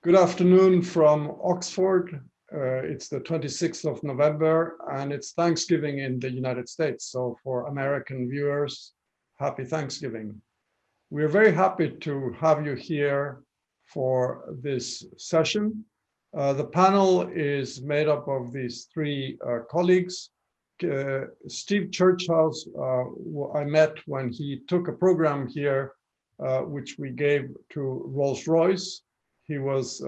Good afternoon from Oxford. It's the 26th of November and it's Thanksgiving in the United States. So for American viewers, happy Thanksgiving. We're very happy to have you here for this session. The panel is made up of these three colleagues. Steve Churchhouse, I met when he took a program here, which we gave to Rolls-Royce. He was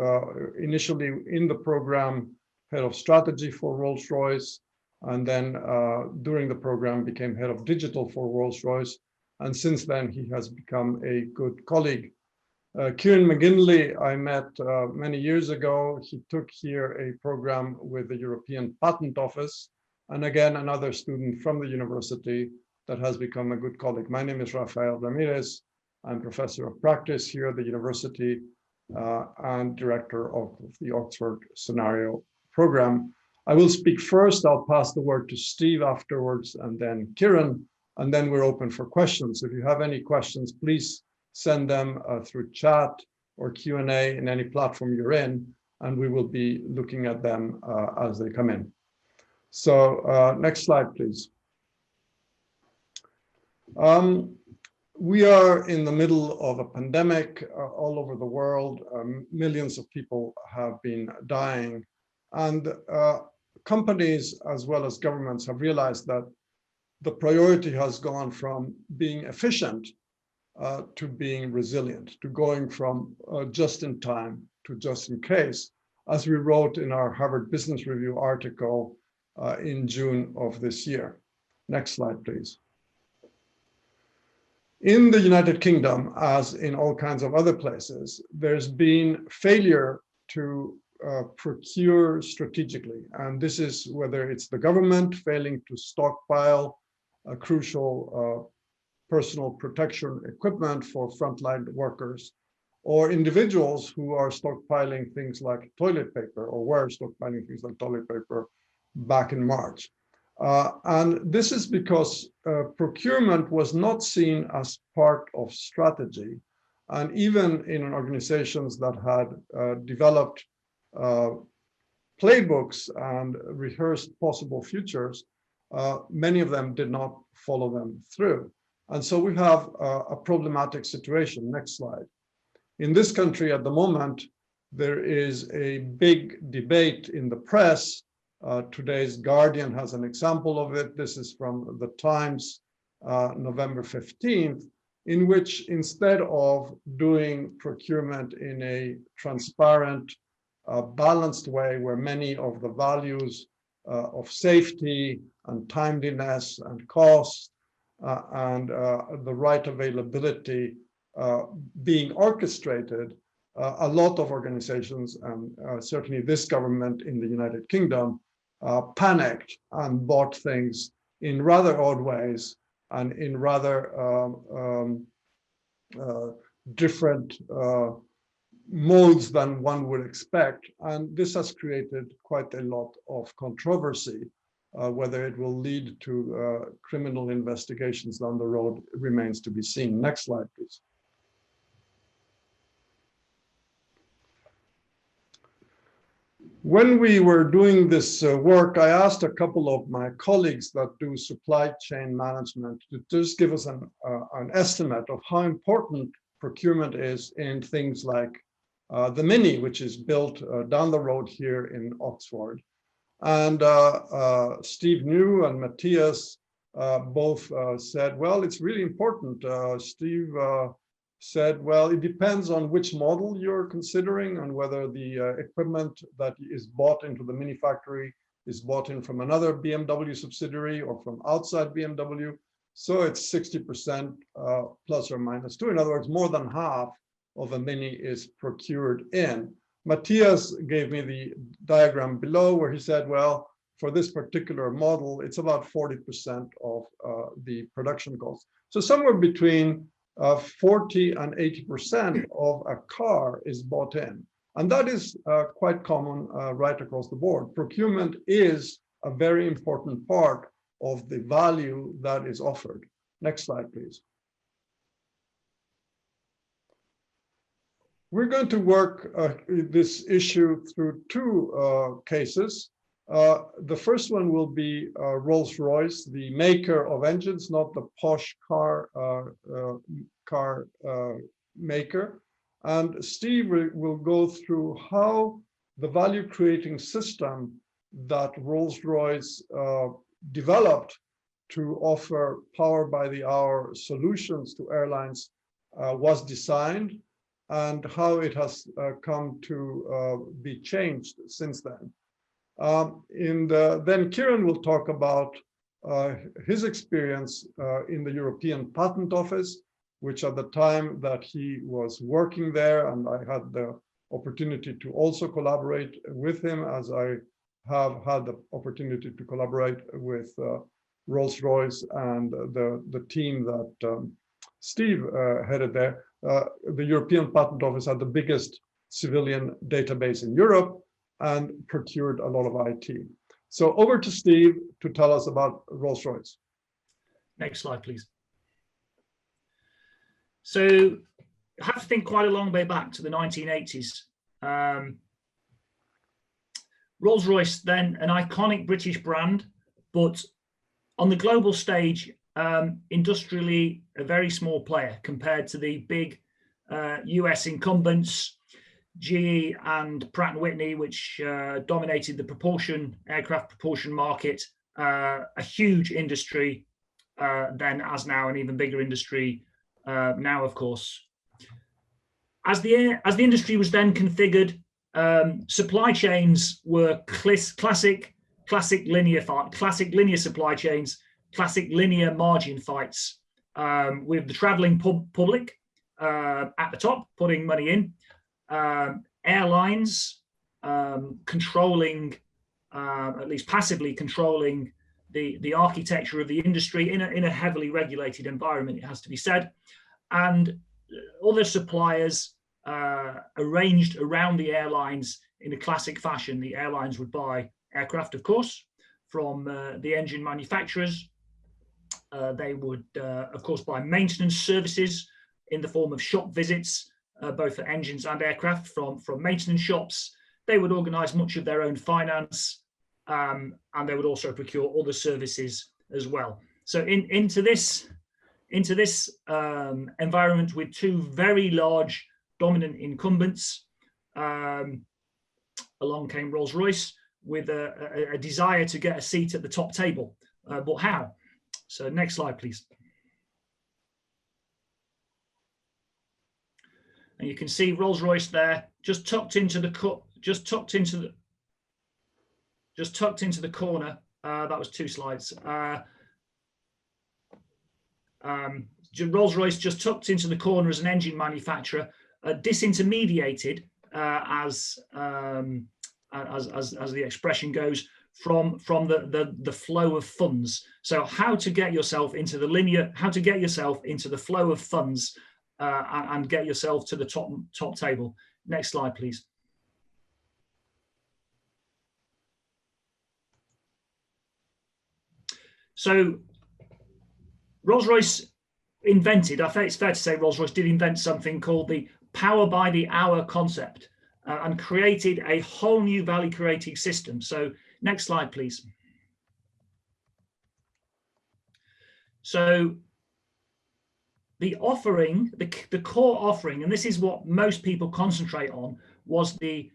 initially in the program head of strategy for Rolls-Royce, and then during the program became head of digital for Rolls-Royce. And since then, he has become a good colleague. Ciaran McGinley, I met many years ago. He took here a program with the European Patent Office. And again, another student from the university that has become a good colleague. My name is Rafael Ramirez. I'm professor of practice here at the university and director of the Oxford Scenario Program. I will speak first. I'll pass the word to Steve afterwards, and then Ciaran, and then we're open for questions. If you have any questions, please send them through chat or Q&A in any platform you're in, and we will be looking at them as they come in. So next slide, please. We are in the middle of a pandemic all over the world. Millions of people have been dying, and companies as well as governments have realized that the priority has gone from being efficient to being resilient, to going from just in time to just in case, as we wrote in our Harvard Business Review article in June of this year. Next slide, please. In the United Kingdom, as in all kinds of other places, there's been failure to procure strategically. And this is whether it's the government failing to stockpile crucial personal protection equipment for frontline workers, or individuals who are stockpiling things like toilet paper, or were stockpiling things like toilet paper back in March. And this is because procurement was not seen as part of strategy. And even in organizations that had developed playbooks and rehearsed possible futures, many of them did not follow them through. And so we have a problematic situation. Next slide. In this country at the moment, there is a big debate in the press. Today's Guardian has an example of it. This is from the Times, November 15th, in which instead of doing procurement in a transparent, balanced way, where many of the values of safety and timeliness and cost and the right availability being orchestrated, a lot of organizations, and certainly this government in the United Kingdom, panicked and bought things in rather odd ways and in rather different modes than one would expect. And this has created quite a lot of controversy. Whether it will lead to criminal investigations down the road remains to be seen. Next slide, please. When we were doing this work, I asked a couple of my colleagues that do supply chain management to just give us an estimate of how important procurement is in things like the Mini, which is built down the road here in Oxford. And Steve New and Matthias both said, well, it's really important. Steve said, well, it depends on which model you're considering and whether the equipment that is bought into the Mini factory is bought in from another BMW subsidiary or from outside BMW. So it's 60% plus or minus 2. In other words, more than half of a Mini is procured in. Matthias gave me the diagram below where he said, well, for this particular model, it's about 40% of the production cost. So somewhere between 40 and 80% of a car is bought in. And that is quite common right across the board. Procurement is a very important part of the value that is offered. Next slide, please. We're going to work this issue through two cases. The first one will be Rolls-Royce, the maker of engines, not the posh car maker. And Steve will go through how the value-creating system that Rolls-Royce developed to offer power-by-the-hour solutions to airlines was designed, and how it has come to be changed since then. Then Ciaran will talk about his experience in the European Patent Office, which at the time that he was working there, and I had the opportunity to also collaborate with him, as I have had the opportunity to collaborate with Rolls-Royce and the team that Steve headed there. The European Patent Office had the biggest civilian database in Europe and procured a lot of IT. So over to Steve to tell us about Rolls-Royce. Next slide, please. So you have to think quite a long way back to the 1980s. Rolls-Royce, then an iconic British brand, but on the global stage, industrially a very small player compared to the big US incumbents, GE and Pratt & Whitney, which dominated the aircraft propulsion market, a huge industry then as now, an even bigger industry now, of course. As the industry was then configured, supply chains were classic linear supply chains, classic linear margin fights, with the traveling public at the top putting money in, airlines controlling, at least passively controlling, the architecture of the industry in a heavily regulated environment, it has to be said, and other suppliers arranged around the airlines in a classic fashion. The airlines would buy aircraft, of course, from the engine manufacturers. They would, of course, buy maintenance services in the form of shop visits, both for engines and aircraft from maintenance shops. They would organize much of their own finance, and they would also procure other services as well. So into this environment with two very large dominant incumbents, along came Rolls-Royce with a desire to get a seat at the top table. But how? So next slide, please. And you can see Rolls-Royce there, just tucked into the corner. That was two slides. Rolls-Royce just tucked into the corner as an engine manufacturer, disintermediated, as the expression goes, from the flow of funds. So how to get yourself into the flow of funds and get yourself to the top table. Next slide, please. So Rolls-Royce invented, I think it's fair to say Rolls-Royce did invent something called the power by the hour concept, and created a whole new value creating system. So next slide, please. So the offering, the core offering, and this is what most people concentrate on, was the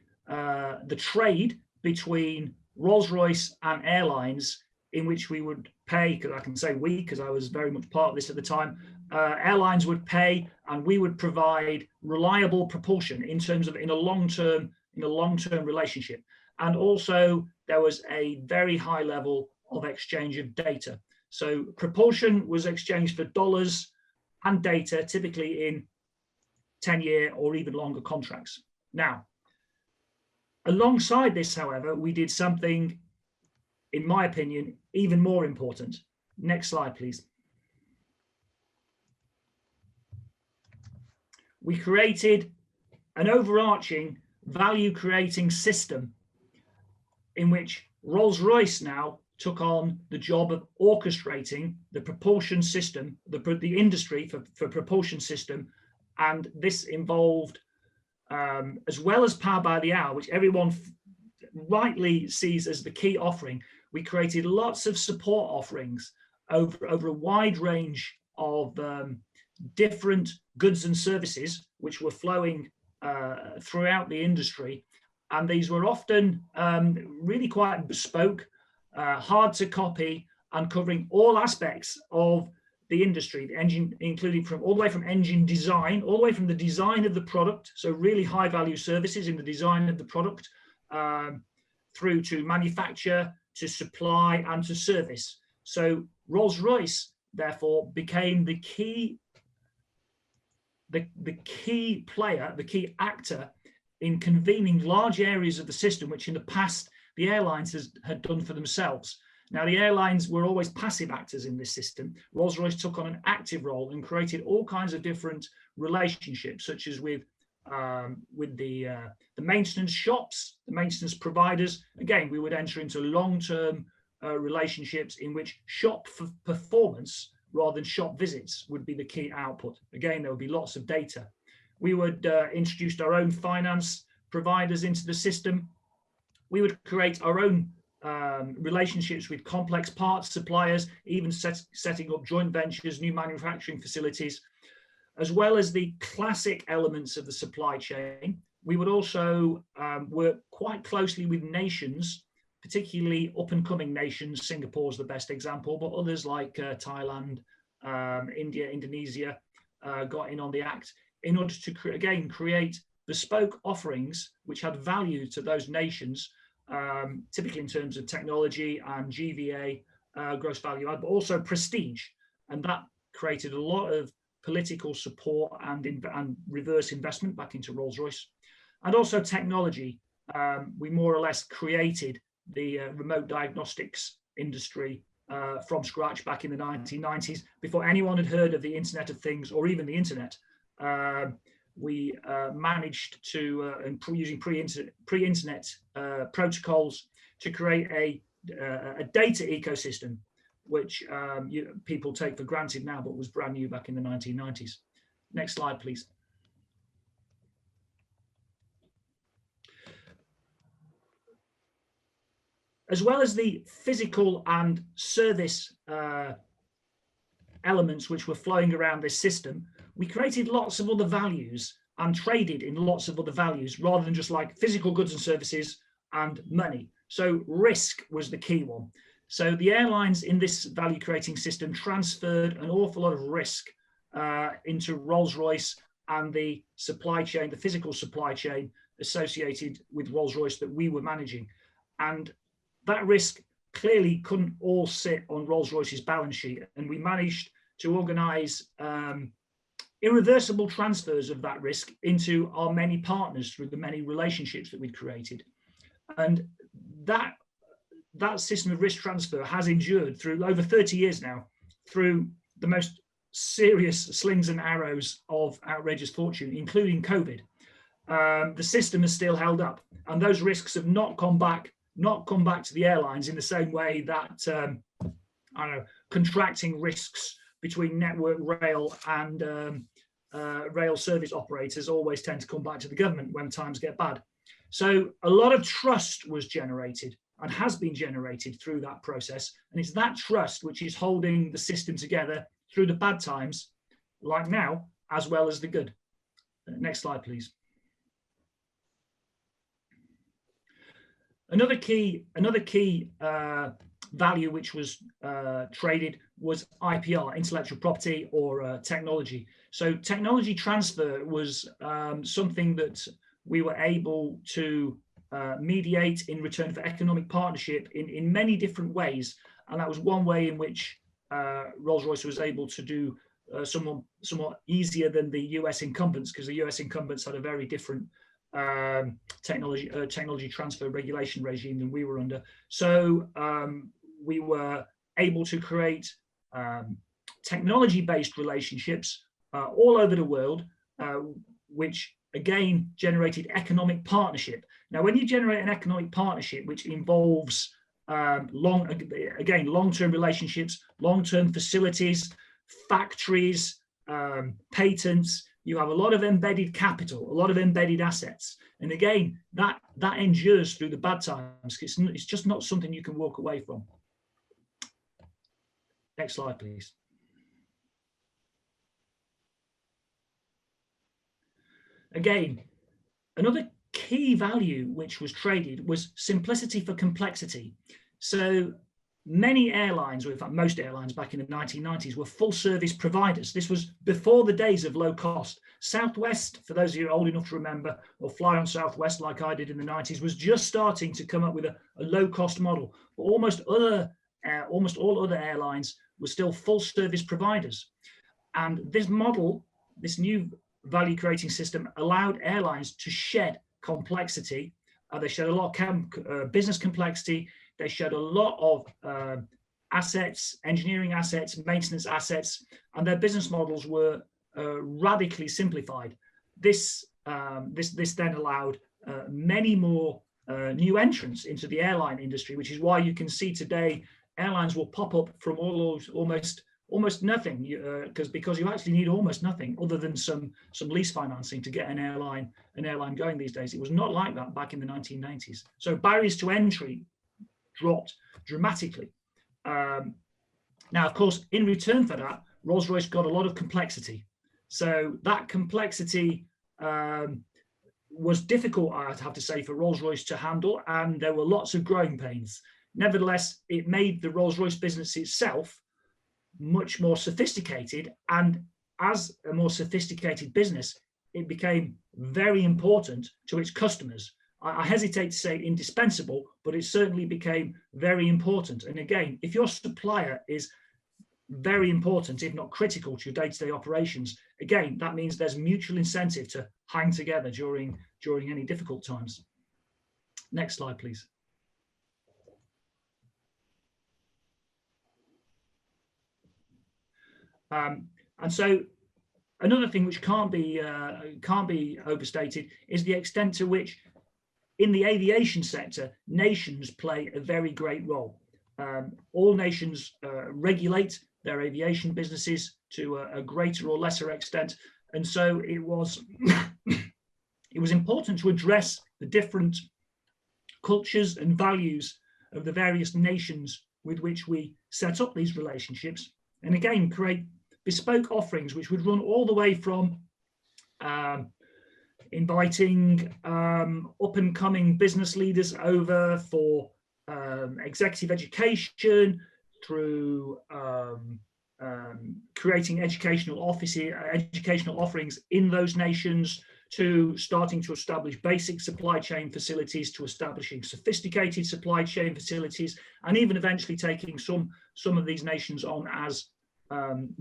trade between Rolls-Royce and airlines, in which we would pay, because I can say we, because I was very much part of this at the time, airlines would pay and we would provide reliable propulsion in a long-term relationship. And also there was a very high level of exchange of data. So propulsion was exchanged for dollars and data, typically in 10-year or even longer contracts. Now, alongside this, however, we did something, in my opinion, even more important. Next slide, please. We created an overarching value-creating system in which Rolls-Royce now took on the job of orchestrating the propulsion system, the industry for propulsion system, and this involved as well as power by the hour, which everyone rightly sees as the key offering, we created lots of support offerings over a wide range of different goods and services which were flowing throughout the industry. And these were often really quite bespoke, hard to copy, and covering all aspects of the industry, the engine, including from all the way from engine design, all the way from the design of the product, so really high value services in the design of the product, through to manufacture, to supply, and to service. So Rolls-Royce therefore became the key player, the key actor in convening large areas of the system, which in the past the airlines had done for themselves. Now, the airlines were always passive actors in this system. Rolls-Royce took on an active role and created all kinds of different relationships, such as with the maintenance shops, the maintenance providers. Again, we would enter into long-term relationships in which shop performance rather than shop visits would be the key output. Again, there would be lots of data. We would introduce our own finance providers into the system. We would create our own relationships with complex parts suppliers, even setting up joint ventures, new manufacturing facilities, as well as the classic elements of the supply chain. We would also work quite closely with nations, particularly up-and-coming nations. Singapore is the best example, but others like Thailand, India, Indonesia got in on the act in order to, again, create bespoke offerings which had value to those nations, typically in terms of technology and GVA, gross value add, but also prestige. And that created a lot of political support and reverse investment back into Rolls-Royce. And also technology. We more or less created the remote diagnostics industry from scratch back in the 1990s, before anyone had heard of the Internet of Things or even the internet. We managed to, using pre-internet protocols, to create a data ecosystem, which people take for granted now, but was brand new back in the 1990s. Next slide, please. As well as the physical and service elements which were flowing around this system, we created lots of other values and traded in lots of other values rather than just like physical goods and services and money. So risk was the key one. So the airlines in this value creating system transferred an awful lot of risk into Rolls-Royce and the supply chain, the physical supply chain associated with Rolls-Royce that we were managing. And that risk clearly couldn't all sit on Rolls-Royce's balance sheet. And we managed to organize irreversible transfers of that risk into our many partners through the many relationships that we'd created. And that system of risk transfer has endured through over 30 years now, through the most serious slings and arrows of outrageous fortune, including COVID. The system has still held up, and those risks have not come back to the airlines in the same way that I don't know, contracting risks between Network Rail and rail service operators always tend to come back to the government when times get bad. So a lot of trust was generated and has been generated through that process. And it's that trust which is holding the system together through the bad times, like now, as well as the good. Next slide, please. Another key value which was traded was IPR, intellectual property, or technology. So technology transfer was something that we were able to mediate in return for economic partnership in many different ways. And that was one way in which Rolls-Royce was able to do somewhat easier than the US incumbents, because the US incumbents had a very different technology transfer regulation regime than we were under. So we were able to create technology-based relationships all over the world, which again generated economic partnership. Now, when you generate an economic partnership which involves long-term relationships, long-term facilities, factories, patents, you have a lot of embedded capital, a lot of embedded assets. And again, that endures through the bad times. It's just not something you can walk away from. Next slide, please. Again, another key value which was traded was simplicity for complexity. So many airlines, or in fact most airlines back in the 1990s, were full service providers. This was before the days of low cost. Southwest, for those of you old enough to remember or fly on Southwest like I did in the 90s, was just starting to come up with a low cost model. But almost all other airlines were still full service providers. And this model, this new value creating system, allowed airlines to shed complexity. They shed a lot of business complexity. They shed a lot of assets, engineering assets, maintenance assets, and their business models were radically simplified. This then allowed many more new entrants into the airline industry, which is why you can see today airlines will pop up from almost nothing, because you actually need almost nothing other than some lease financing to get an airline going these days. It was not like that back in the 1990s. So barriers to entry dropped dramatically. Now, of course, in return for that, Rolls-Royce got a lot of complexity. So that complexity was difficult, I'd have to say, for Rolls-Royce to handle, and there were lots of growing pains. Nevertheless, it made the Rolls-Royce business itself much more sophisticated, and as a more sophisticated business, it became very important to its customers. I hesitate to say indispensable, but it certainly became very important. And again, if your supplier is very important, if not critical to your day-to-day operations, again, that means there's mutual incentive to hang together during any difficult times. Next slide, please. And so another thing which can't be overstated is the extent to which in the aviation sector, nations play a very great role. All nations regulate their aviation businesses to a greater or lesser extent. And so it was important to address the different cultures and values of the various nations with which we set up these relationships. And again, create bespoke offerings which would run all the way from inviting up-and-coming business leaders over for executive education, through creating educational offerings in those nations, to starting to establish basic supply chain facilities, to establishing sophisticated supply chain facilities, and even eventually taking some of these nations on as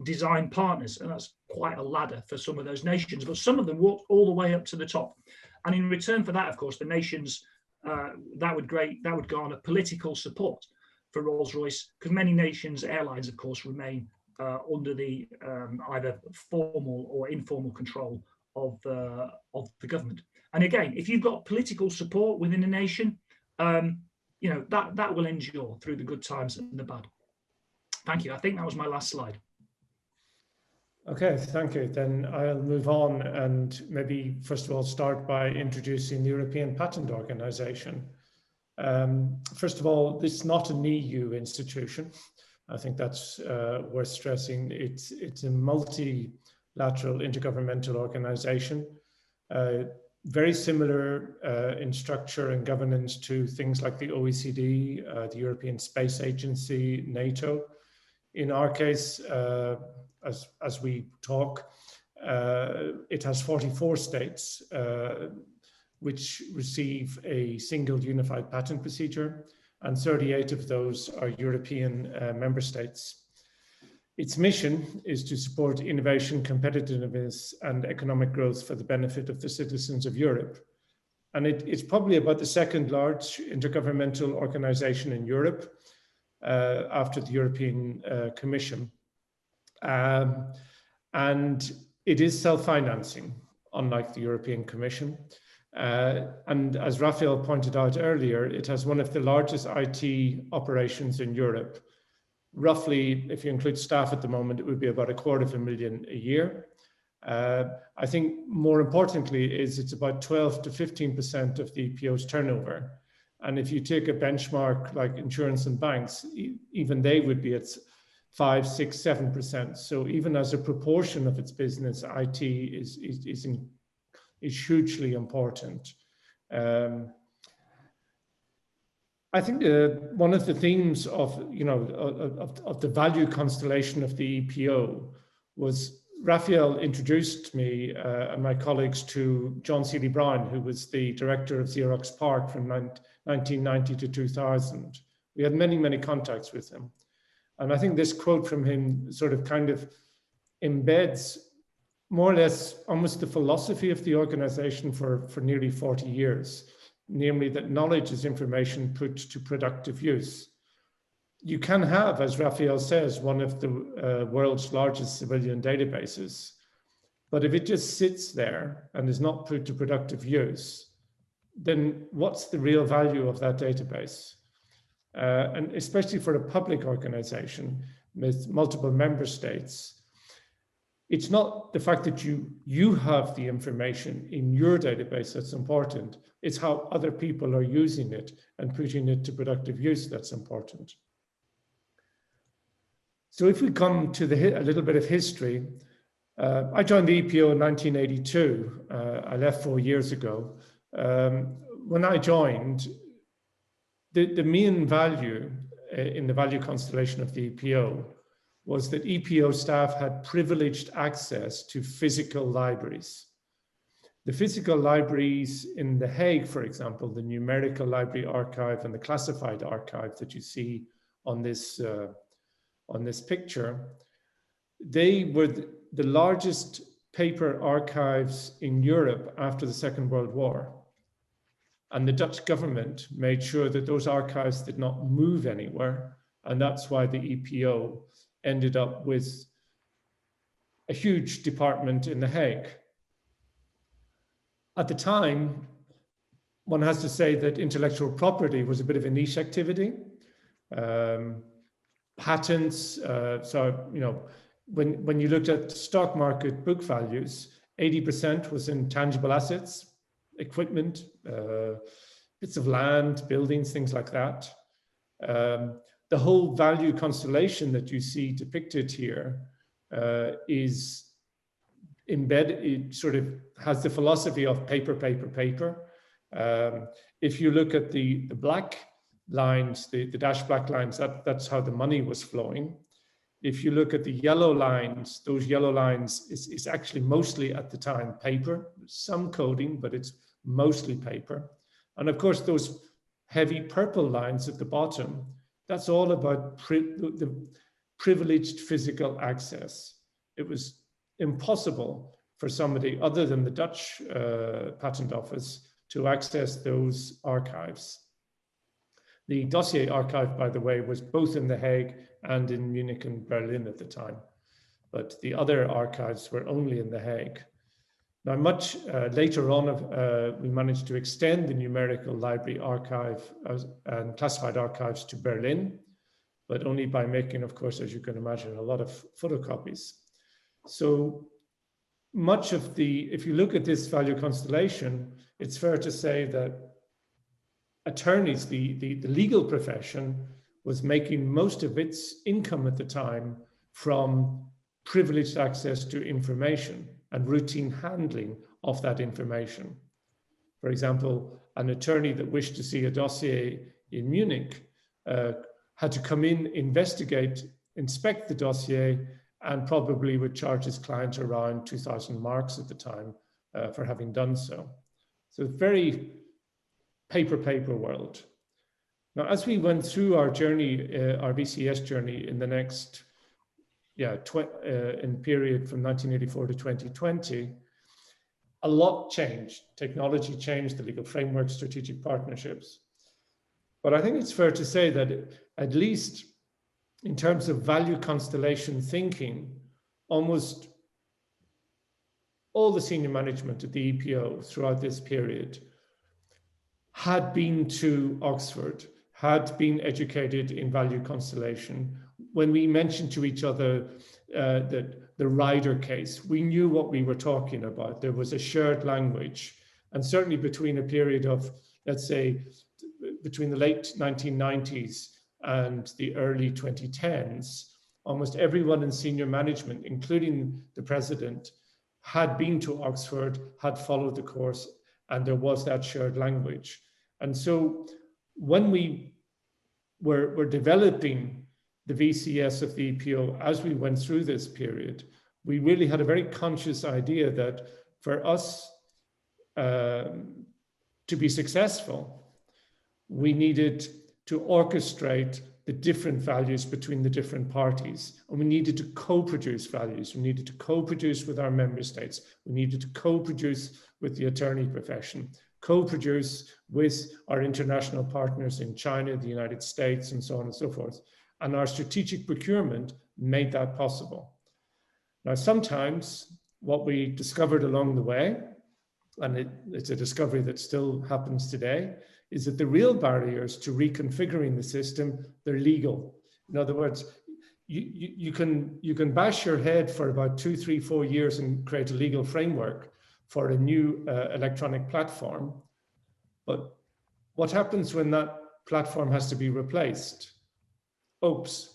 design partners. And that's quite a ladder for some of those nations, but some of them walked all the way up to the top. And in return for that, of course, the nations that would garner political support for Rolls-Royce, because many nations' airlines, of course, remain under the either formal or informal control of the government. And again, if you've got political support within a nation, that will endure through the good times and the bad. Thank you. I think that was my last slide. Okay, thank you. Then I'll move on and maybe first of all start by introducing the European Patent Organization. First of all, this is not an EU institution. I think that's worth stressing. It's a multilateral intergovernmental organization, very similar in structure and governance to things like the OECD, the European Space Agency, NATO. In our case, as we talk, it has 44 states which receive a single unified patent procedure, and 38 of those are European member states. Its mission is to support innovation, competitiveness, and economic growth for the benefit of the citizens of Europe. And it's probably about the second large intergovernmental organization in Europe, after the European Commission. And it is self-financing, unlike the European Commission. And as Rafael pointed out earlier, it has one of the largest IT operations in Europe. Roughly, if you include staff at the moment, it would be about 250,000 a year. I think more importantly is it's about 12 to 15% of the EPO's turnover. And if you take a benchmark like insurance and banks, even they would be at 5, 6, 7%. So even as a proportion of its business, IT is hugely important. I think one of the themes of the value constellation of the EPO was Rafael introduced me and my colleagues to John Seeley Brown, who was the director of Xerox PARC from 1990 to 2000. We had many, many contacts with him. And I think this quote from him sort of kind of embeds more or less almost the philosophy of the organization for nearly 40 years, namely that knowledge is information put to productive use. You can have, as Rafael says, one of the world's largest civilian databases, but if it just sits there and is not put to productive use, then what's the real value of that database? And especially for a public organization with multiple member states, it's not the fact that you have the information in your database that's important. It's how other people are using it and putting it to productive use that's important. So if we come to a little bit of history, I joined the EPO in 1982. I left 4 years ago. When I joined, the main value in the value constellation of the EPO was that EPO staff had privileged access to physical libraries. The physical libraries in The Hague, for example, the numerical library archive and the classified archive that you see on this picture, they were the largest paper archives in Europe after the Second World War. And the Dutch government made sure that those archives did not move anywhere. And that's why the EPO ended up with a huge department in The Hague. At the time, one has to say that intellectual property was a bit of a niche activity. Patents, when you looked at stock market book values, 80% was in tangible assets, equipment, bits of land, buildings, things like that. The whole value constellation that you see depicted here is embedded, it sort of has the philosophy of paper, paper, paper. If you look at the black lines, the dashed black lines, that's how the money was flowing. If you look at the yellow lines, those yellow lines is actually mostly at the time paper, some coding, but it's mostly paper. And of course, those heavy purple lines at the bottom, that's all about the privileged physical access. It was impossible for somebody other than the Dutch Patent Office to access those archives. The dossier archive, by the way, was both in The Hague and in Munich and Berlin at the time, but the other archives were only in The Hague. Now, much later on, we managed to extend the numerical library archive and classified archives to Berlin, but only by making, of course, as you can imagine, a lot of photocopies. So much of if you look at this value constellation, it's fair to say that attorneys, the legal profession, was making most of its income at the time from privileged access to information and routine handling of that information. For example, an attorney that wished to see a dossier in Munich had to come in, investigate, inspect the dossier, and probably would charge his client around 2,000 marks at the time for having done so. So very paper world. Now, as we went through our journey, our VCS journey in the next, in period from 1984 to 2020, a lot changed. Technology changed, the legal framework, strategic partnerships. But I think it's fair to say that at least in terms of value constellation thinking, almost all the senior management at the EPO throughout this period had been to Oxford, had been educated in value constellation. When we mentioned to each other that the rider case. We knew what we were talking about. There was a shared language. And certainly between a period of, let's say, between the late 1990s and the early 2010s, almost everyone in senior management, including the president, had been to Oxford, had followed the course, and there was that shared language. And so when we were developing the VCS of the EPO as we went through this period, we really had a very conscious idea that for us to be successful, we needed to orchestrate the different values between the different parties. And we needed to co-produce values. We needed to co-produce with our member states. We needed to co-produce with the attorney profession, co-produce with our international partners in China, the United States, and so on and so forth. And our strategic procurement made that possible. Now, sometimes what we discovered along the way, and it's a discovery that still happens today, is that the real barriers to reconfiguring the system, they're legal. In other words, you can bash your head for about 2, 3, 4 years and create a legal framework for a new electronic platform. But what happens when that platform has to be replaced? Oops.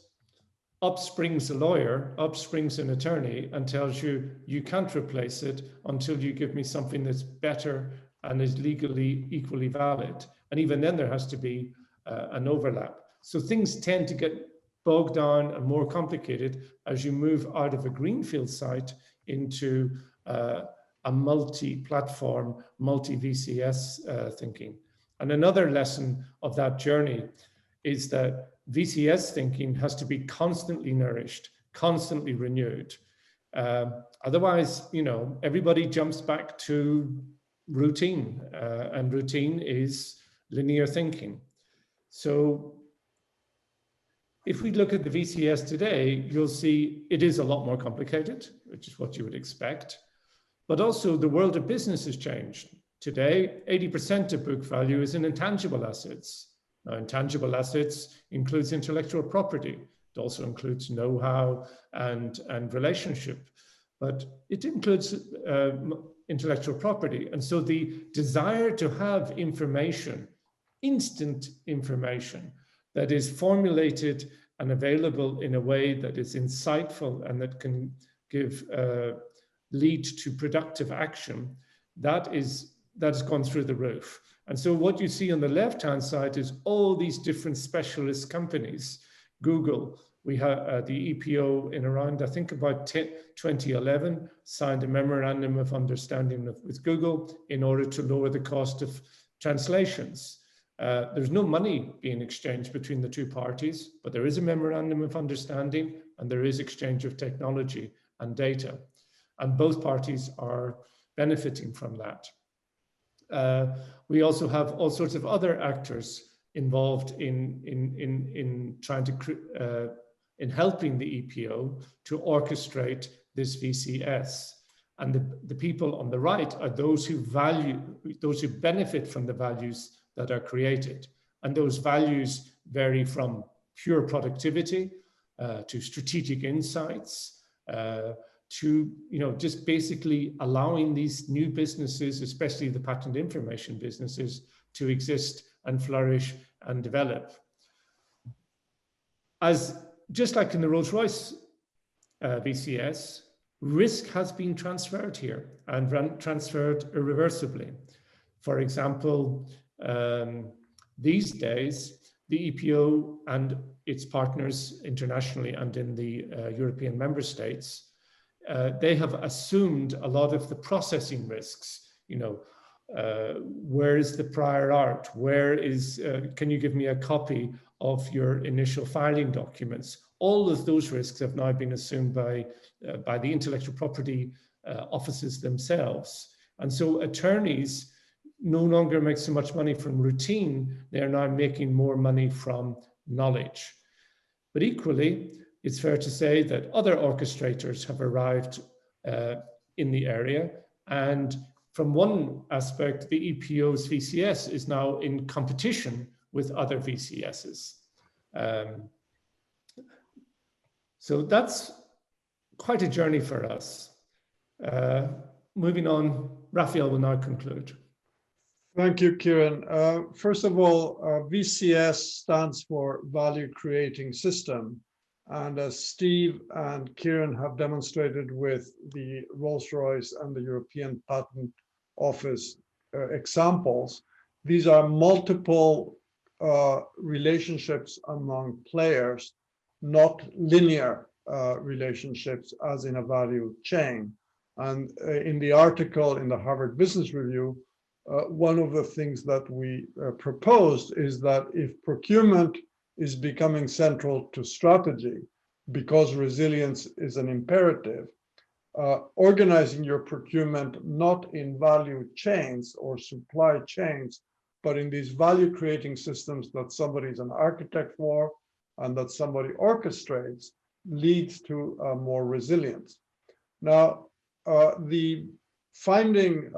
Up springs a lawyer, up springs an attorney and tells you, you can't replace it until you give me something that's better and is legally equally valid. And even then there has to be an overlap. So things tend to get bogged down and more complicated as you move out of a greenfield site into a multi-platform, multi-VCS thinking. And another lesson of that journey is that VCS thinking has to be constantly nourished, constantly renewed. Otherwise, everybody jumps back to routine, and routine is linear thinking. So if we look at the VCS today, you'll see it is a lot more complicated, which is what you would expect. But also the world of business has changed. Today, 80% of book value is in intangible assets. Now, intangible assets includes intellectual property. It also includes know-how and relationship, but it includes intellectual property. And so the desire to have information, instant information, that is formulated and available in a way that is insightful and that can give lead to productive action, that has gone through the roof. And so what you see on the left-hand side is all these different specialist companies. Google, we have the EPO in around, I think about 2011, signed a memorandum of understanding with Google in order to lower the cost of translations. There's no money being exchanged between the two parties, but there is a memorandum of understanding and there is exchange of technology and data. And both parties are benefiting from that. We also have all sorts of other actors involved in trying to in helping the EPO to orchestrate this VCS. And the people on the right are those who benefit from the values that are created. And those values vary from pure productivity to strategic insights, to just basically allowing these new businesses, especially the patent information businesses, to exist and flourish and develop. Just like in the Rolls-Royce VCS, risk has been transferred here and transferred irreversibly. For example, these days, the EPO and its partners internationally and in the European member states, they have assumed a lot of the processing risks. Where is the prior art? Can you give me a copy of your initial filing documents? All of those risks have now been assumed by the intellectual property offices themselves. And so attorneys no longer make so much money from routine, they are now making more money from knowledge. But equally, it's fair to say that other orchestrators have arrived in the area. And from one aspect, the EPO's VCS is now in competition with other VCSs. So that's quite a journey for us. Moving on, Rafael will now conclude. Thank you, Ciaran. First of all, VCS stands for Value Creating System. And as Steve and Ciaran have demonstrated with the Rolls-Royce and the European Patent Office examples, these are multiple relationships among players, not linear relationships as in a value chain. And in the article in the Harvard Business Review, one of the things that we proposed is that if procurement is becoming central to strategy because resilience is an imperative, organizing your procurement not in value chains or supply chains, but in these value creating systems that somebody is an architect for and that somebody orchestrates leads to more resilience. Now, the finding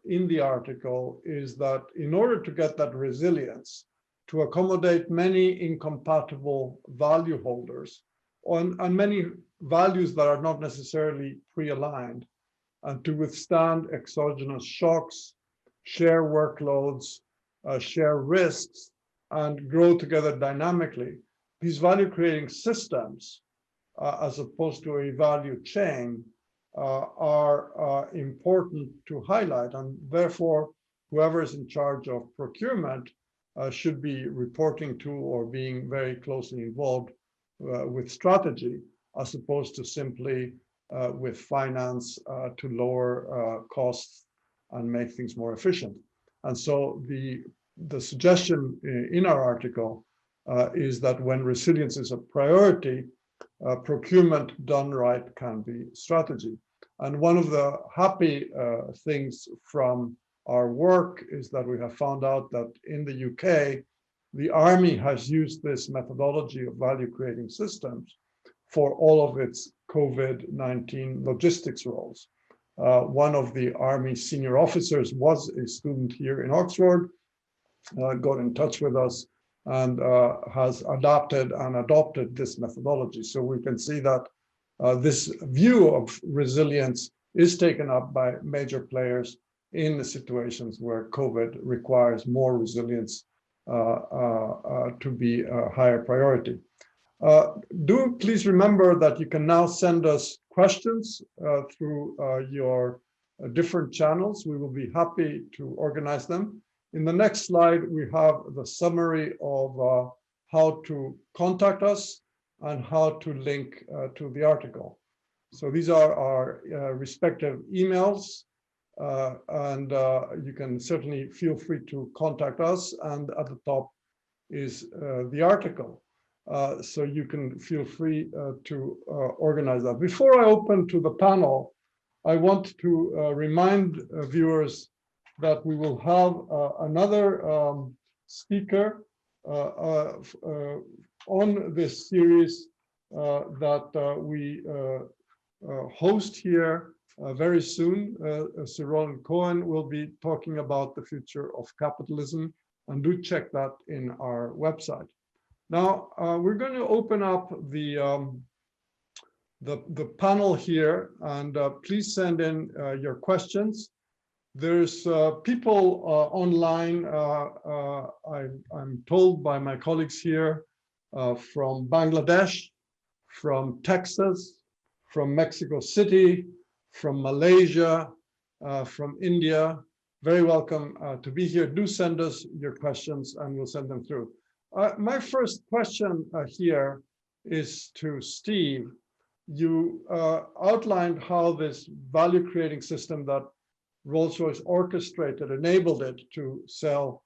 in the article is that in order to get that resilience, to accommodate many incompatible value holders and many values that are not necessarily pre-aligned, and to withstand exogenous shocks, share workloads, share risks, and grow together dynamically, these value creating systems, as opposed to a value chain, are important to highlight, and therefore whoever is in charge of procurement should be reporting to or being very closely involved with strategy, as opposed to simply with finance to lower costs and make things more efficient. And so the suggestion in our article is that when resilience is a priority, procurement done right can be strategy. And one of the happy things from our work is that we have found out that in the UK, the Army has used this methodology of value creating systems for all of its COVID-19 logistics roles. One of the Army senior officers was a student here in Oxford, got in touch with us and has adapted and adopted this methodology. So we can see that this view of resilience is taken up by major players in the situations where COVID requires more resilience to be a higher priority. Do please remember that you can now send us questions through your different channels. We will be happy to organize them. In the next slide, we have the summary of how to contact us and how to link to the article. So these are our respective emails, and you can certainly feel free to contact us. And at the top is the article. So you can feel free to organize that. Before I open to the panel, I want to remind viewers that we will have another speaker on this series that we host here very soon. Ciaran Cohen will be talking about the future of capitalism, and do check that in our website. Now, we're going to open up the panel here, and please send in your questions. There's people online, I'm told by my colleagues here, from Bangladesh, from Texas, from Mexico City, from Malaysia, from India. Very welcome to be here. Do send us your questions and we'll send them through. My first question here is to Steve. You outlined how this value creating system that Rolls-Royce orchestrated enabled it to sell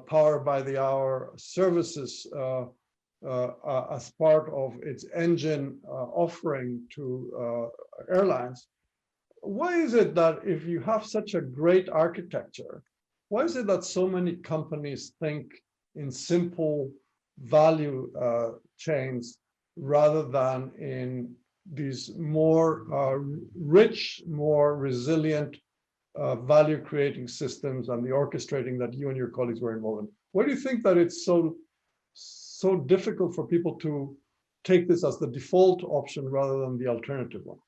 power by the hour services as part of its engine offering to airlines. Why is it that if you have such a great architecture, why is it that so many companies think in simple value chains rather than in these more rich, more resilient value creating systems and the orchestrating that you and your colleagues were involved in? Why do you think that it's so difficult for people to take this as the default option rather than the alternative one?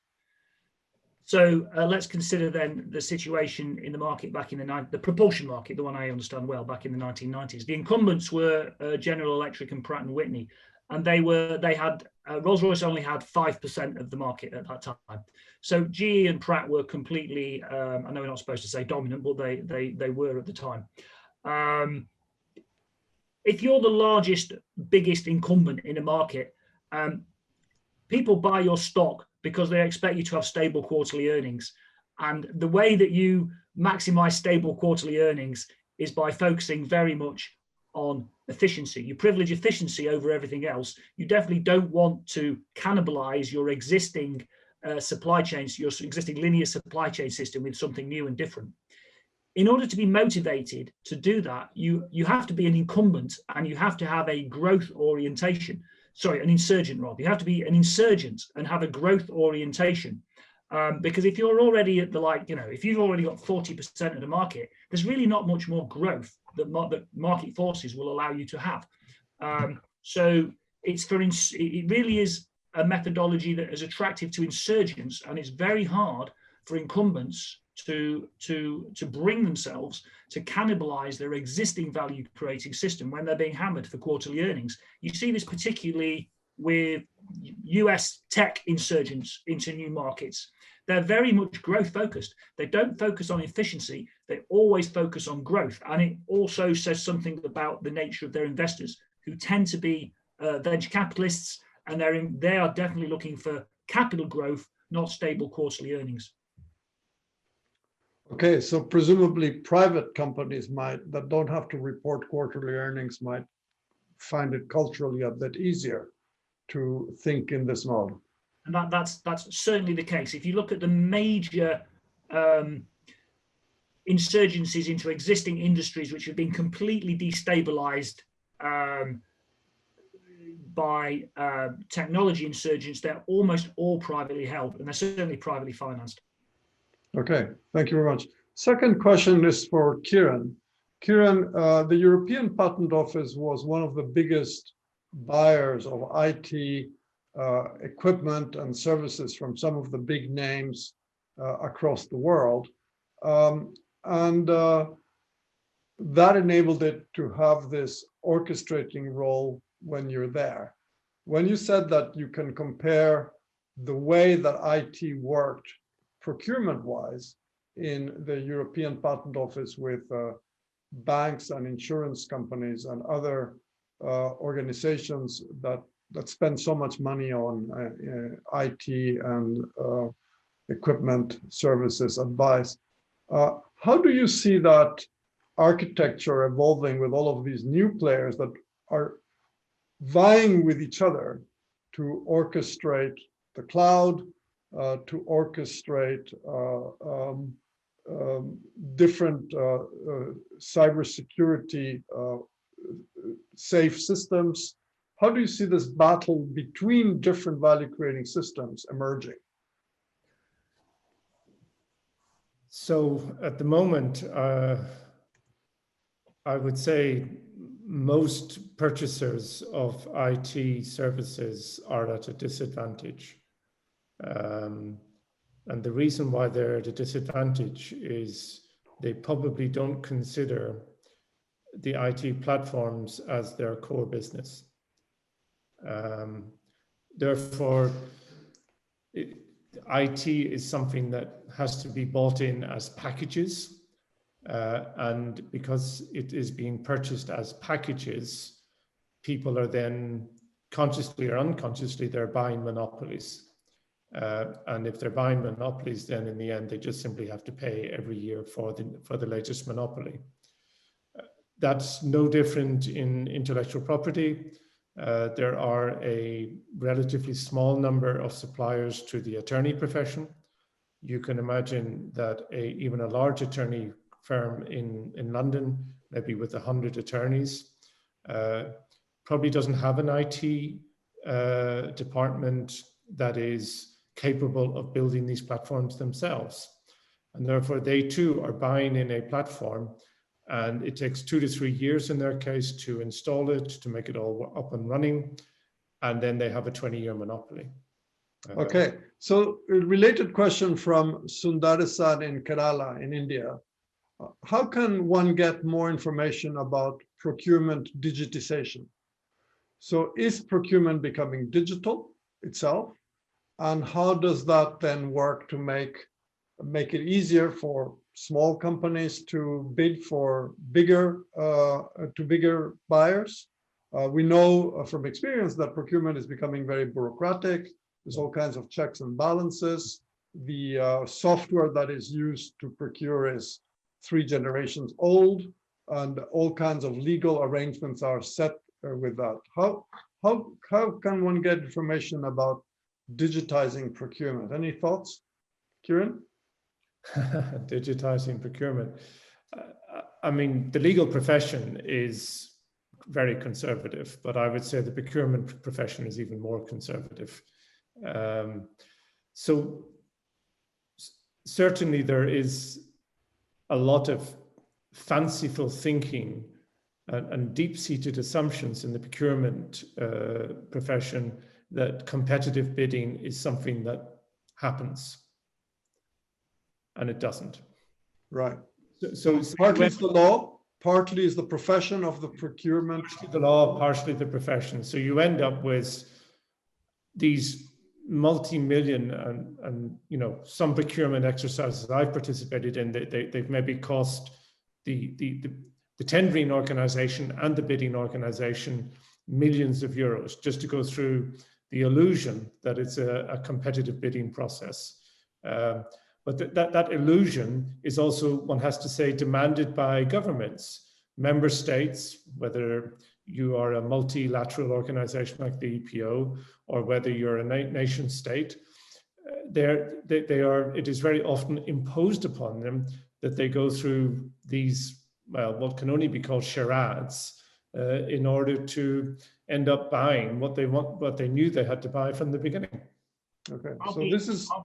So let's consider then the situation in the market back in the propulsion market, the one I understand well, back in the 1990s. The incumbents were General Electric and Pratt & Whitney, and Rolls-Royce only had 5% of the market at that time. So GE and Pratt were completely, I know we're not supposed to say dominant, but they were at the time. If you're the largest, biggest incumbent in a market, people buy your stock because they expect you to have stable quarterly earnings. And the way that you maximize stable quarterly earnings is by focusing very much on efficiency. You privilege efficiency over everything else. You definitely don't want to cannibalize your existing supply chains, your existing linear supply chain system with something new and different. In order to be motivated to do that, you have to be an incumbent and you have to have a growth orientation. Sorry, an insurgent rather. You have to be an insurgent and have a growth orientation. Because if you're already at if you've already got 40% of the market, there's really not much more growth that market forces will allow you to have. So it really is a methodology that is attractive to insurgents, and it's very hard for incumbents to bring themselves to cannibalize their existing value creating system when they're being hammered for quarterly earnings. You see this particularly with US tech insurgents into new markets. They're very much growth focused. They don't focus on efficiency. They always focus on growth. And it also says something about the nature of their investors, who tend to be venture capitalists, and they are definitely looking for capital growth, not stable quarterly earnings. Okay, so presumably private companies that don't have to report quarterly earnings might find it culturally a bit easier to think in this model. And that's certainly the case. If you look at the major insurgencies into existing industries which have been completely destabilized by technology insurgents, they're almost all privately held, and they're certainly privately financed. Okay, thank you very much. Second question is for Ciaran. Ciaran, the European Patent Office was one of the biggest buyers of IT equipment and services from some of the big names across the world. And that enabled it to have this orchestrating role when you're there. When you said that you can compare the way that IT worked procurement-wise in the European Patent Office with banks and insurance companies and other organizations that spend so much money on IT and equipment, services, advice. How do you see that architecture evolving with all of these new players that are vying with each other to orchestrate the cloud, to orchestrate different cybersecurity safe systems? How do you see this battle between different value creating systems emerging? So at the moment, I would say most purchasers of IT services are at a disadvantage. And the reason why they're at a disadvantage is they probably don't consider the IT platforms as their core business. Therefore, IT is something that has to be bought in as packages. And because it is being purchased as packages, people are then consciously or unconsciously, they're buying monopolies. And if they're buying monopolies, then in the end, they just simply have to pay every year for the latest monopoly. That's no different in intellectual property. There are a relatively small number of suppliers to the attorney profession. You can imagine that even a large attorney firm in London, maybe with 100 attorneys, probably doesn't have an IT department that is capable of building these platforms themselves. And therefore they too are buying in a platform, and it takes 2 to 3 years in their case to install it, to make it all up and running. And then they have a 20-year monopoly. Okay, so a related question from Sundarasan in Kerala in India. How can one get more information about procurement digitization? So is procurement becoming digital itself? And how does that then work to make it easier for small companies to bid for bigger buyers? We know from experience that procurement is becoming very bureaucratic. There's all kinds of checks and balances. The software that is used to procure is 3 generations old, and all kinds of legal arrangements are set with that. How can one get information about digitizing procurement? Any thoughts, Ciaran? Digitizing procurement. I mean, the legal profession is very conservative, but I would say the procurement profession is even more conservative. So certainly there is a lot of fanciful thinking and deep-seated assumptions in the procurement profession that competitive bidding is something that happens, and it doesn't. Right. So partly it's the law, partly is the profession of the procurement. Partially the law, partially the profession. So you end up with these multi-million and you know, some procurement exercises I've participated in, they've maybe cost the tendering organization and the bidding organization millions of euros just to go through the illusion that it's a competitive bidding process. But that illusion is also, one has to say, demanded by governments, member states, whether you are a multilateral organization like the EPO or whether you're a nation state. It is very often imposed upon them that they go through these, well, what can only be called charades in order to end up buying what they want, what they knew they had to buy from the beginning. Okay, so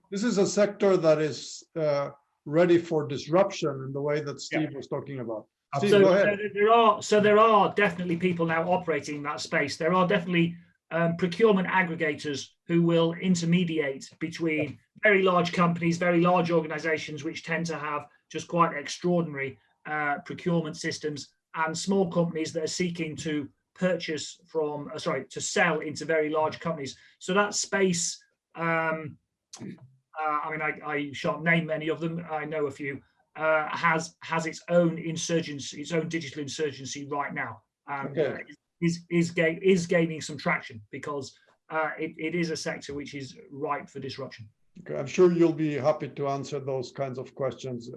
this is a sector that is ready for disruption in the way that Steve was talking about. Steve, go ahead. There are definitely people now operating in that space. There are definitely procurement aggregators who will intermediate between very large companies, very large organizations, which tend to have just quite extraordinary procurement systems, and small companies that are seeking to purchase from, to sell into very large companies. So that space, I mean, I shan't name many of them. I know a few. Has its own insurgency, its own digital insurgency right now, and is gaining some traction because it is a sector which is ripe for disruption. Okay, I'm sure you'll be happy to answer those kinds of questions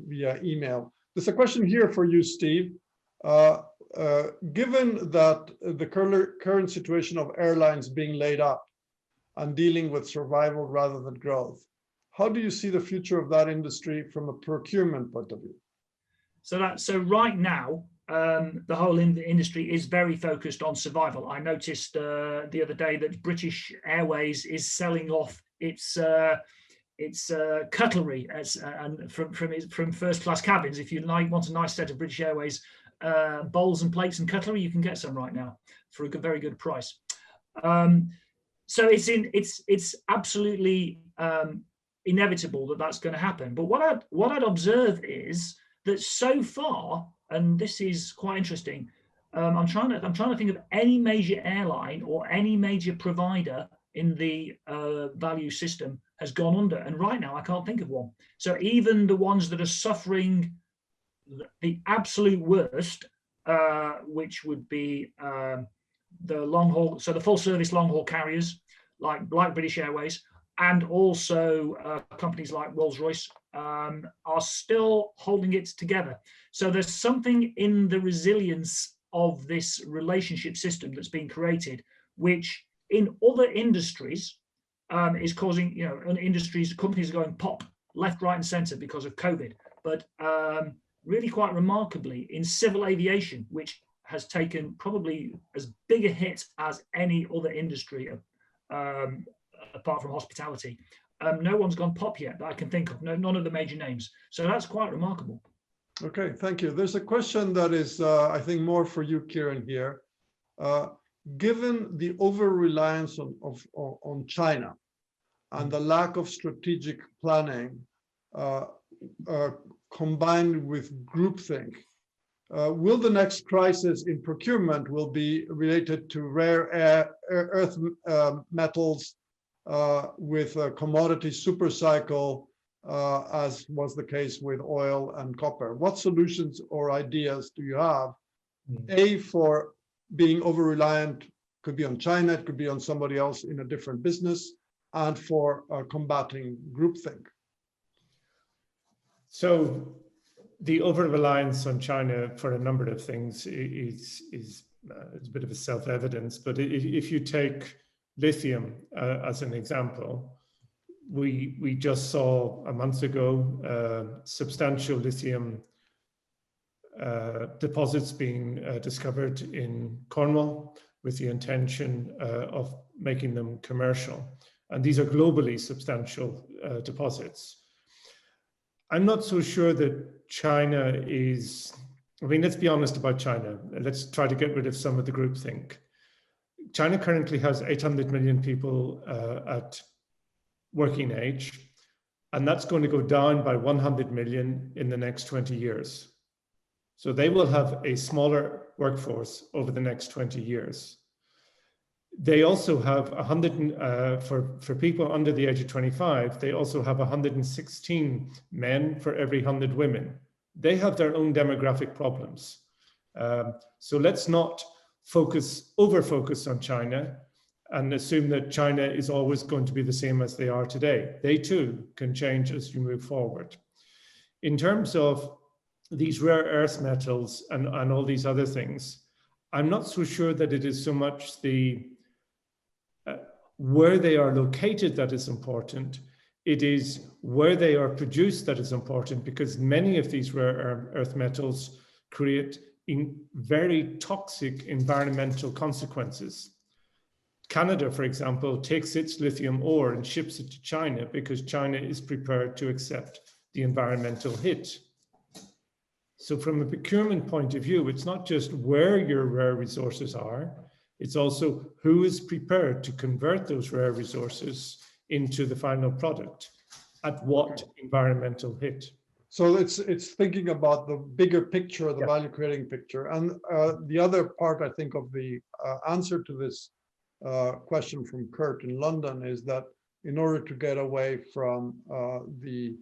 via email. There's a question here for you, Steve. Given that the current situation of airlines being laid up and dealing with survival rather than growth, how do you see the future of that industry from a procurement point of view? So right now, the whole industry is very focused on survival. I noticed the other day that British Airways is selling off its cutlery and from first class cabins. If you want a nice set of British Airways bowls and plates and cutlery, you can get some right now for a very good price. So it's absolutely inevitable that that's going to happen. But what I'd observe is that so far, and this is quite interesting, I'm trying to think of any major airline or any major provider in the value system has gone under, and right now I can't think of one. So even the ones that are suffering the absolute worst, which would be the long haul, so the full service long haul carriers like British Airways, and also companies like Rolls-Royce are still holding it together. So there's something in the resilience of this relationship system that's been created, which in other industries is causing, companies are going pop left, right, and center because of COVID. But really quite remarkably in civil aviation, which has taken probably as big a hit as any other industry apart from hospitality, no one's gone pop yet that I can think of, none of the major names. So that's quite remarkable. Okay, thank you. There's a question that is, I think, more for you, Ciaran, here. Given the over-reliance on China and the lack of strategic planning combined with groupthink. Will the next crisis in procurement will be related to rare earth metals with a commodity supercycle, as was the case with oil and copper? What solutions or ideas do you have? A, for being over-reliant, could be on China, it could be on somebody else in a different business, and for combating groupthink. So the over-reliance on China for a number of things is a bit of a self-evidence, but if you take lithium as an example, we just saw a month ago substantial lithium deposits being discovered in Cornwall with the intention of making them commercial. And these are globally substantial deposits. I'm not so sure that China is, I mean, let's be honest about China. Let's try to get rid of some of the groupthink. China currently has 800 million people at working age, and that's going to go down by 100 million in the next 20 years. So they will have a smaller workforce over the next 20 years. They also have for people under the age of 25, they also have 116 men for every 100 women. They have their own demographic problems. So let's not over-focus on China and assume that China is always going to be the same as they are today. They too can change as you move forward. In terms of these rare earth metals and all these other things, I'm not so sure that it is so much the where they are located that is important. It is where they are produced that is important, because many of these rare earth metals create very toxic environmental consequences. Canada, for example, takes its lithium ore and ships it to China because China is prepared to accept the environmental hit. So from a procurement point of view, it's not just where your rare resources are, it's also who is prepared to convert those rare resources into the final product at what environmental hit. So it's thinking about the bigger picture, the value creating picture. And the other part, I think, of the answer to this question from Kurt in London is that in order to get away from the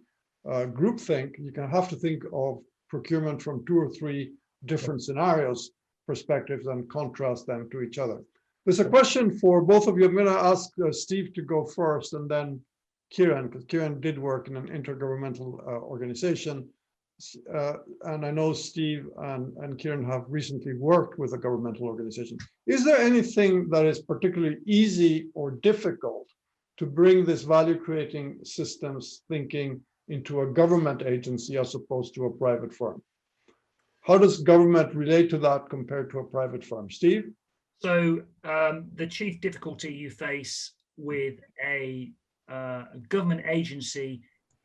groupthink, you have to think of procurement from 2 or 3 different scenarios, perspectives, and contrast them to each other. There's a question for both of you. I'm going to ask Steve to go first, and then Ciaran, because Ciaran did work in an intergovernmental organization. And I know Steve and Ciaran have recently worked with a governmental organization. Is there anything that is particularly easy or difficult to bring this value creating systems thinking into a government agency as opposed to a private firm? How does government relate to that compared to a private firm? Steve? So the chief difficulty you face with a government agency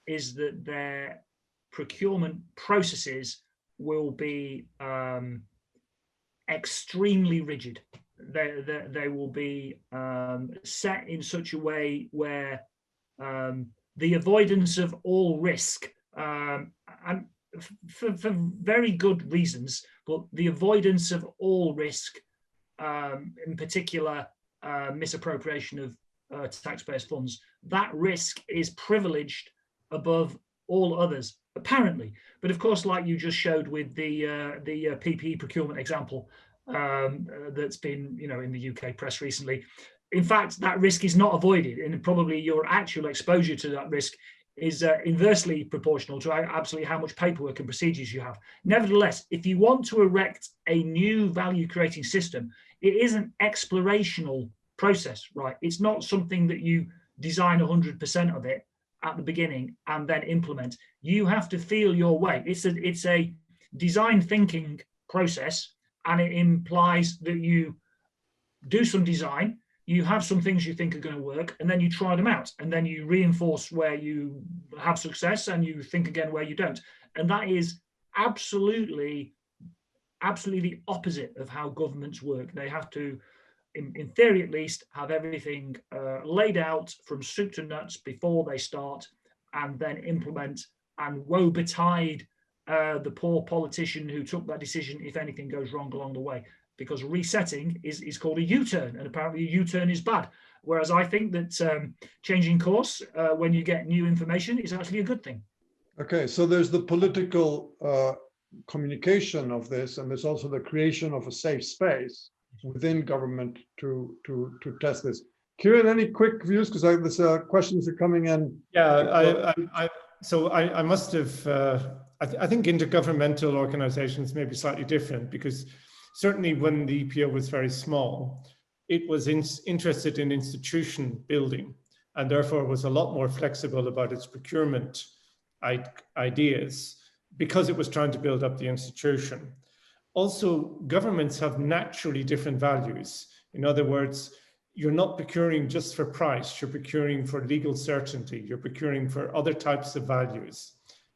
is that their procurement processes will be extremely rigid. They will be set in such a way where the avoidance of all risk, and for very good reasons, but the avoidance of all risk, in particular misappropriation of taxpayers' funds, that risk is privileged above all others, apparently. But of course, like you just showed with the PPE procurement example that's been, in the UK press recently, in fact, that risk is not avoided, and probably your actual exposure to that risk is inversely proportional to absolutely how much paperwork and procedures you have. Nevertheless, if you want to erect a new value creating system, it is an explorational process, right? It's not something that you design 100% of it at the beginning and then implement. You have to feel your way. It's a design thinking process, and it implies that you do some design, you have some things you think are going to work, and then you try them out, and then you reinforce where you have success, and you think again where you don't. And that is absolutely the opposite of how governments work. They have to in theory at least, have everything laid out from soup to nuts before they start, and then implement, and woe betide the poor politician who took that decision if anything goes wrong along the way. Because resetting is called a U-turn, and apparently a U-turn is bad. Whereas I think that changing course when you get new information is actually a good thing. Okay, so there's the political communication of this, and there's also the creation of a safe space within government to test this. Ciaran, any quick views? Because there's questions are coming in. Yeah, I must have, I think intergovernmental organizations may be slightly different, because certainly when the EPO was very small, it was interested in institution building, and therefore was a lot more flexible about its procurement ideas, because it was trying to build up the institution. Also, governments have naturally different values. In other words, you're not procuring just for price, you're procuring for legal certainty, you're procuring for other types of values.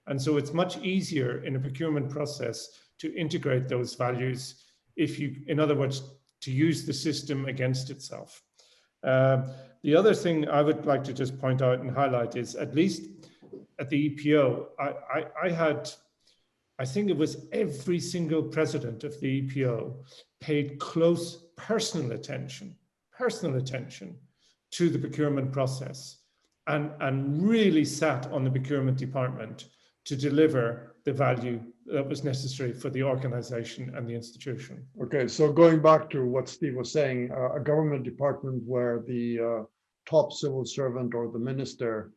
And so it's much easier in a procurement process to integrate those values if you, in other words, to use the system against itself. The other thing I would like to just point out and highlight is, at least at the EPO, I think it was every single president of the EPO paid close personal attention to the procurement process, and really sat on the procurement department to deliver the value that was necessary for the organization and the institution. Okay, so going back to what Steve was saying, a government department where the top civil servant or the minister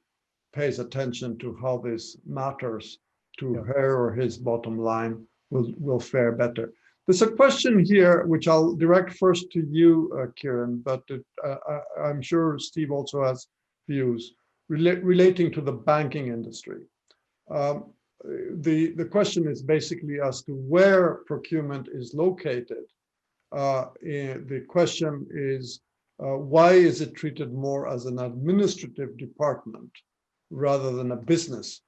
pays attention to how this matters to her or his bottom line will fare better. There's a question here, which I'll direct first to you, Ciaran, but I'm sure Steve also has views relating to the banking industry. The question is basically as to where procurement is located. The question is, why is it treated more as an administrative department rather than a business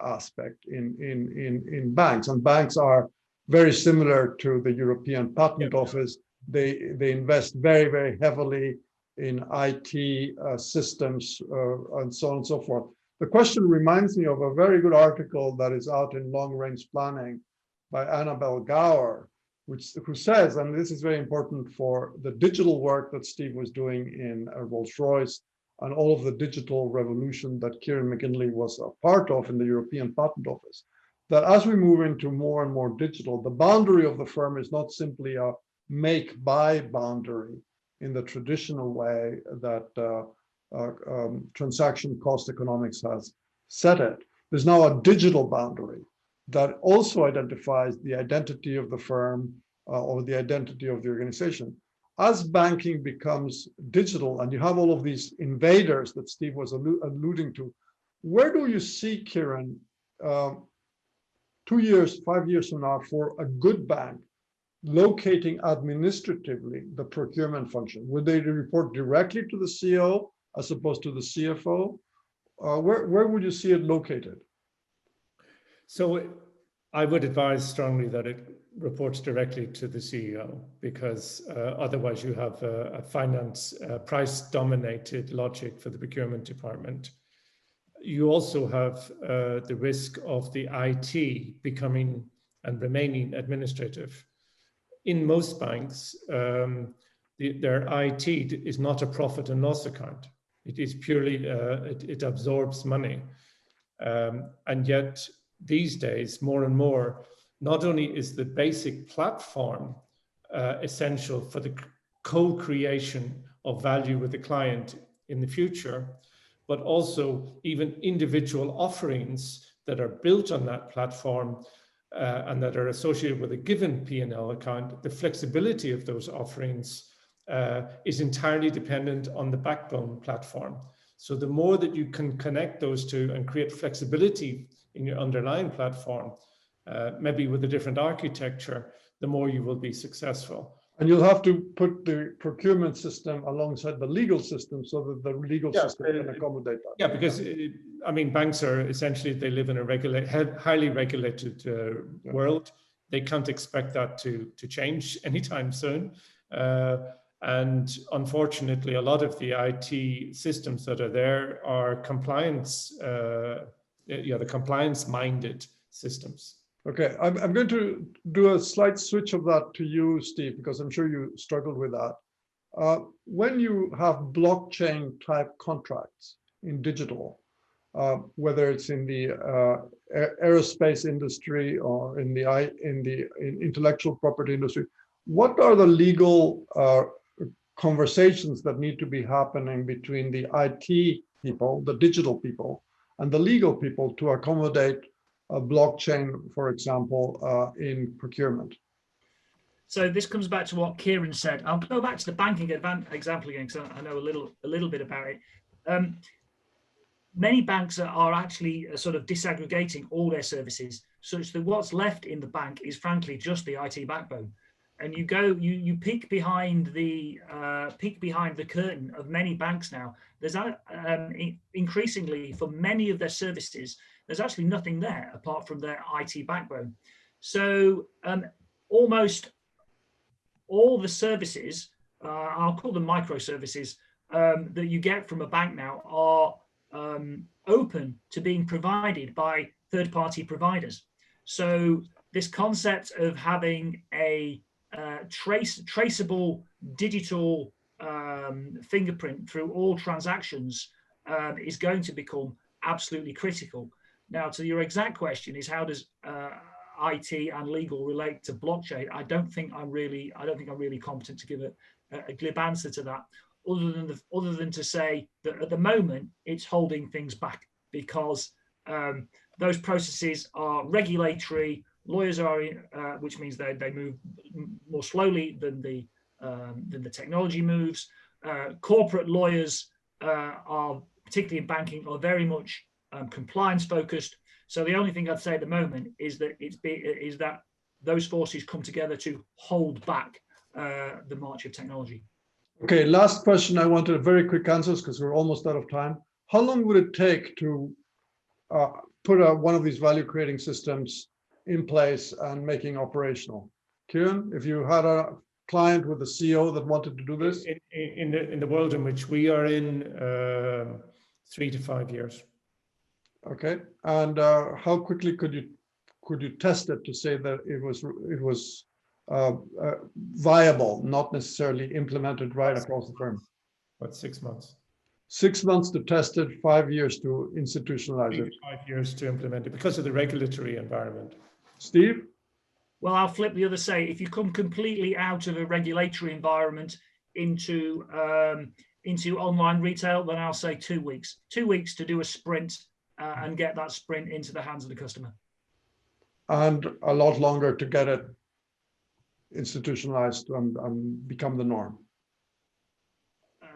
aspect in banks? And banks are very similar to the European Patent Office. They invest very, very heavily in IT systems and so on and so forth. The question reminds me of a very good article that is out in Long Range Planning by Annabelle Gower, who says, and this is very important for the digital work that Steve was doing in Rolls-Royce and all of the digital revolution that Ciaran McGinley was a part of in the European Patent Office, that as we move into more and more digital, the boundary of the firm is not simply a make-buy boundary in the traditional way that transaction cost economics has set it. There's now a digital boundary that also identifies the identity of the firm or the identity of the organization. As banking becomes digital and you have all of these invaders that Steve was alluding to, where do you see, Ciaran, 2 years, 5 years from now, for a good bank locating administratively the procurement function? Would they report directly to the CEO as opposed to the CFO? Where would you see it located? So I would advise strongly that it reports directly to the CEO, because otherwise you have a finance price-dominated logic for the procurement department. You also have the risk of the IT becoming and remaining administrative. In most banks, their IT is not a profit and loss account. It is purely, it absorbs money. And yet these days, more and more, not only is the basic platform essential for the co-creation of value with the client in the future, but also even individual offerings that are built on that platform and that are associated with a given P&L account, the flexibility of those offerings is entirely dependent on the backbone platform. So the more that you can connect those two and create flexibility in your underlying platform, maybe with a different architecture, the more you will be successful. And you'll have to put the procurement system alongside the legal system so that the legal system can accommodate that. Yeah, because I mean, banks are essentially, they live in a highly regulated world. They can't expect that to change anytime soon. And unfortunately, a lot of the IT systems that are there are compliance, the compliance-minded systems. Okay, I'm going to do a slight switch of that to you, Steve, because I'm sure you struggled with that. When you have blockchain type contracts in digital, whether it's in the aerospace industry or in the intellectual property industry, what are the legal conversations that need to be happening between the IT people, the digital people, and the legal people to accommodate a blockchain, for example, in procurement? So this comes back to what Ciaran said. I'll go back to the banking example again, because I know a little bit about it. Many banks are actually sort of disaggregating all their services, such that what's left in the bank is frankly just the IT backbone. And you peek behind the curtain of many banks now. There's increasingly, for many of their services, there's actually nothing there apart from their IT backbone. So almost all the services, I'll call them microservices, that you get from a bank now are open to being provided by third-party providers. So this concept of having a traceable digital fingerprint through all transactions is going to become absolutely critical. Now, to your exact question is, how does IT and legal relate to blockchain? I don't think I'm really competent to give a glib answer to that, other than to say that at the moment it's holding things back because those processes are regulatory. Lawyers are, which means they move more slowly than the technology moves. Corporate lawyers are, particularly in banking, are very much compliance focused. So the only thing I'd say at the moment is that those forces come together to hold back the march of technology. Okay, last question. I wanted very quick answers because we're almost out of time. How long would it take to put one of these value creating systems in place and making operational? Ciaran, if you had a client with a CEO that wanted to do this? In the world in which we are in, 3 to 5 years. Okay, and how quickly could you test it to say that it was viable, not necessarily implemented right across the firm? About 6 months. 6 months to test it, 5 years to institutionalize it. 5 years to implement it because of the regulatory environment. Steve? Well, I'll flip the other say, if you come completely out of a regulatory environment into online retail, then I'll say 2 weeks. 2 weeks to do a sprint and get that sprint into the hands of the customer. And a lot longer to get it institutionalized and become the norm.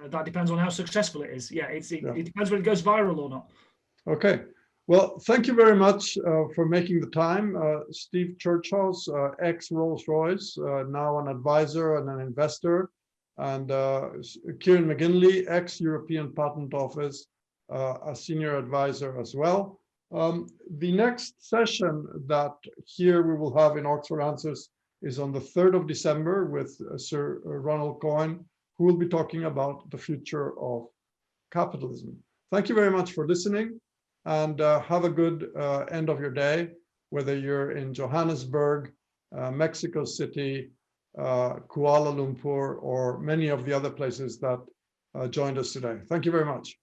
That depends on how successful it is. Yeah, it depends whether it goes viral or not. Okay. Well, thank you very much for making the time. Steve Churchhouse, ex-Rolls-Royce, now an advisor and an investor, and Ciaran McGinley, ex-European Patent Office, a senior advisor as well. The next session that here we will have in Oxford Answers is on the 3rd of December with Sir Ronald Cohen, who will be talking about the future of capitalism. Thank you very much for listening, and have a good end of your day, whether you're in Johannesburg, Mexico City, Kuala Lumpur, or many of the other places that joined us today. Thank you very much.